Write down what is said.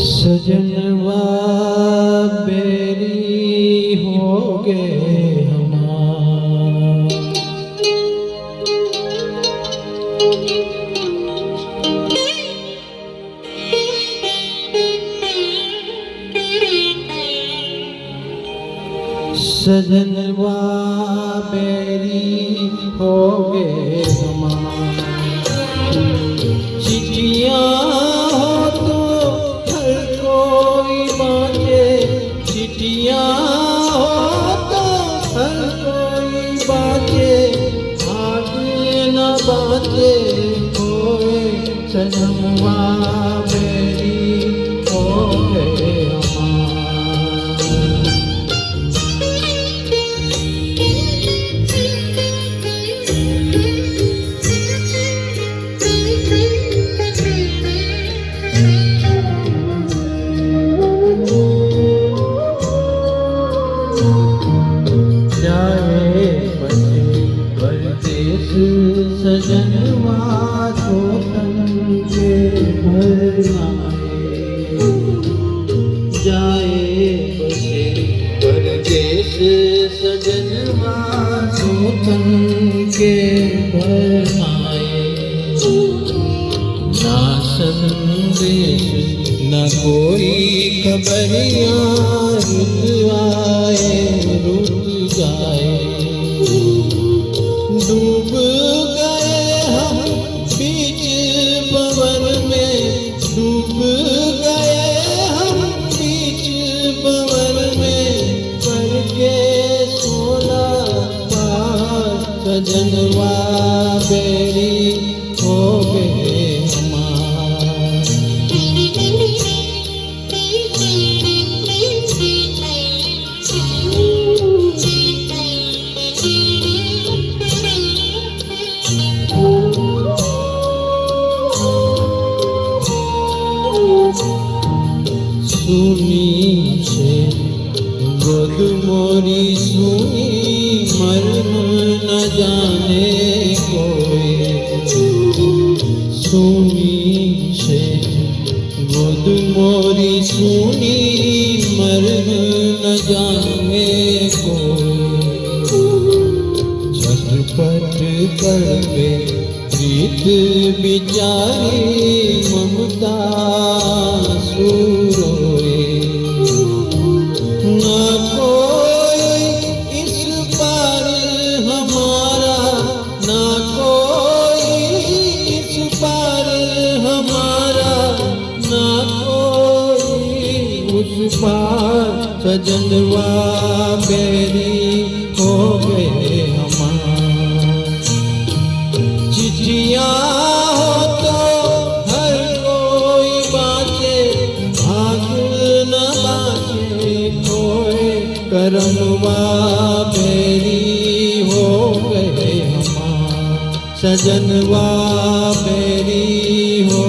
सजनवा बेरी हो गए हमार, सजनवा बेरी हो गए हमार। चिट्ठियाँ हो तो हर कोई बाँटे, चिट्ठियाँ हो तो हर कोई बाँटे, आगे न बाँटे कोई। सजनवा बेरी हो गए हमार। सजनवा छोटन के घर आए, जाए बसे परदेस। सजनवा छोटन के घर आए, ना संदेश न कोई खबरियाँ, रुत आए रुत जाए। डूब गए हम बीच भंवर में, डूब गए हम बीच भंवर में, करके सोना पार। सजनवा बेरी हो गए हमार। सुनी से गोद मोरी सुनी, मर्म न जाने कोई। सुनी से गोद मोरी सुनी, मर्म न जाने कोई। झटपट करके प्रीत बिचारी, ममता सुरोए। ना कोई इस पार हमारा, ना कोई इस पार हमारा, ना कोई उस पार। सजनवा बेरी हो गए हमार। चिट्ठियाँ हो तो हर कोई बाँचे, भाग न बाँचे कोई। करमवा बेरी हो गए हमार। सजनवा बेरी हो